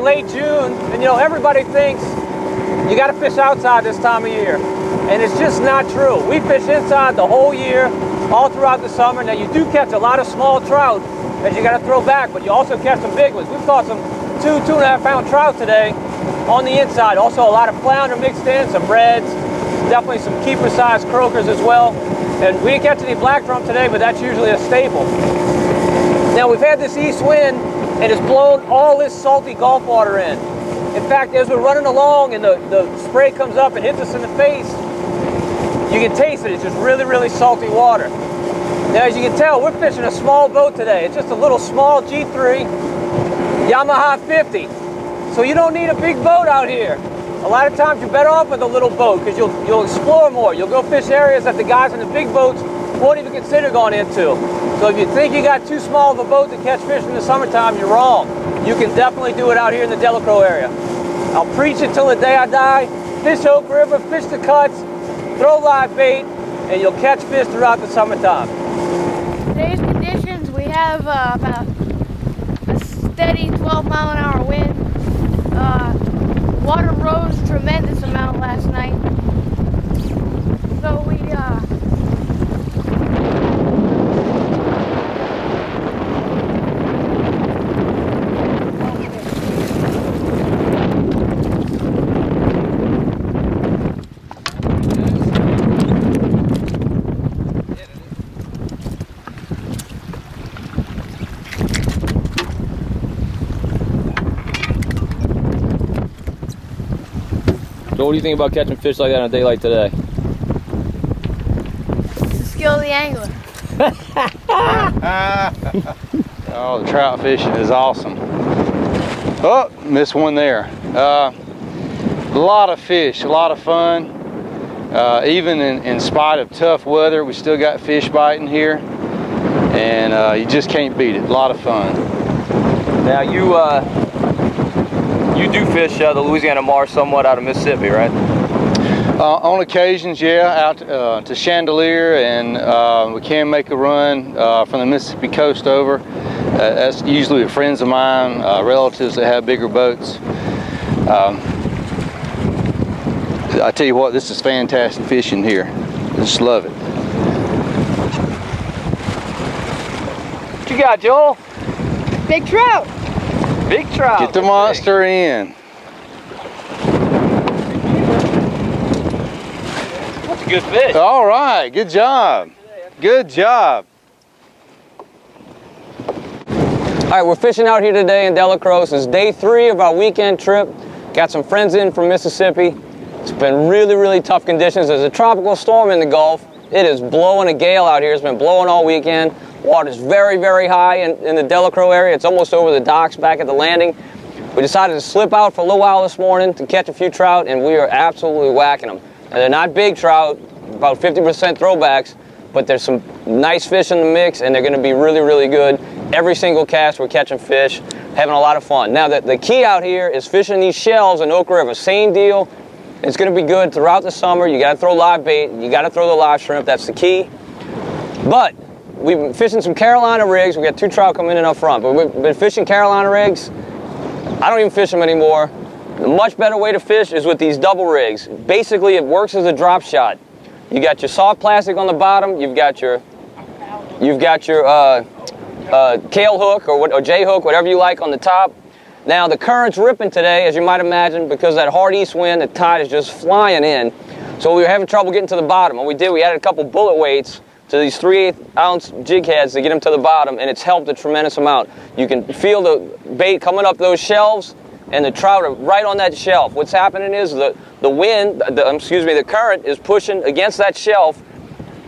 late June, and you know, everybody thinks you got to fish outside this time of year, and it's just not true. We fish inside the whole year, all throughout the summer. Now you do catch a lot of small trout that you got to throw back, but you also catch some big ones. We've caught some 2.5 pound trout today on the inside. Also a lot of flounder mixed in, some reds, definitely some keeper sized croakers as well. And we didn't catch any black drum today, but that's usually a staple. Now we've had this east wind and it's blown all this salty Gulf water in. In fact, as we're running along and the spray comes up and hits us in the face, you can taste it. It's just really, really salty water. Now, as you can tell, we're fishing a small boat today. It's just a little small G3 Yamaha 50. So you don't need a big boat out here. A lot of times you're better off with a little boat because you'll explore more. You'll go fish areas that the guys in the big boats won't even consider going into. So if you think you got too small of a boat to catch fish in the summertime, you're wrong. You can definitely do it out here in the Delacroix area. I'll preach it till the day I die. Fish Oak River, fish the cuts, throw live bait, and you'll catch fish throughout the summertime. Today's conditions, we have about a steady 12-mile-an-hour wind. Water rose a tremendous amount last night. So we So what do you think about catching fish like that on a day like today? it's the skill of the angler. Oh, the trout fishing is awesome. Oh, missed one there. A lot of fish, a lot of fun. Even in spite of tough weather, we still got fish biting here. And you just can't beat it. A lot of fun. Now you do fish the Louisiana marsh somewhat out of Mississippi, right? On occasions, yeah, out to Chandelier, and we can make a run from the Mississippi coast over. That's usually with friends of mine, relatives that have bigger boats. I tell you what, this is fantastic fishing here. Just love it. What you got, Joel? Big trout! Big trout. Get the monster in. That's a good fish. All right, good job. Good job. All right, we're fishing out here today in Delacroix. This is day 3 of our weekend trip. Got some friends in from Mississippi. It's been really, really tough conditions. There's a tropical storm in the Gulf. It is blowing a gale out here. It's been blowing all weekend. Water's very, very high in the Delacroix area. It's almost over the docks back at the landing. We decided to slip out for a little while this morning to catch a few trout, and we are absolutely whacking them. And they're not big trout, about 50% throwbacks, but there's some nice fish in the mix, and they're going to be really, really good. Every single cast we're catching fish, having a lot of fun. Now, the key out here is fishing these shells in Oak River. Same deal. It's going to be good throughout the summer. You got to throw live bait. You got to throw the live shrimp. That's the key. But we've been fishing some Carolina rigs. We got 2 trout coming in up front, but we've been fishing Carolina rigs. I don't even fish them anymore. The much better way to fish is with these double rigs. Basically, it works as a drop shot. You got your soft plastic on the bottom. You've got your Kale hook or J hook, whatever you like, on the top. Now the current's ripping today, as you might imagine, because of that hard east wind. The tide is just flying in. So we were having trouble getting to the bottom. What we did, we added a couple bullet weights to these 3/8 ounce jig heads to get them to the bottom, and it's helped a tremendous amount. You can feel the bait coming up those shelves, and the trout are right on that shelf. What's happening is the current is pushing against that shelf,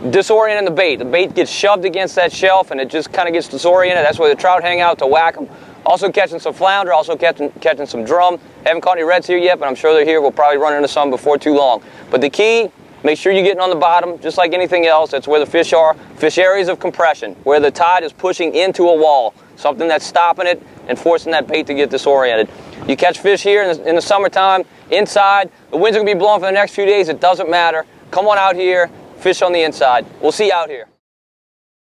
disorienting the bait. The bait gets shoved against that shelf, and it just kind of gets disoriented. That's where the trout hang out to whack them. Also catching some flounder, also catching some drum. Haven't caught any reds here yet, but I'm sure they're here. We'll probably run into some before too long. But the key, make sure you're getting on the bottom, just like anything else. That's where the fish are. Fish areas of compression, where the tide is pushing into a wall, something that's stopping it and forcing that bait to get disoriented. You catch fish here in the summertime, inside. The winds are going to be blowing for the next few days. It doesn't matter. Come on out here, fish on the inside. We'll see you out here.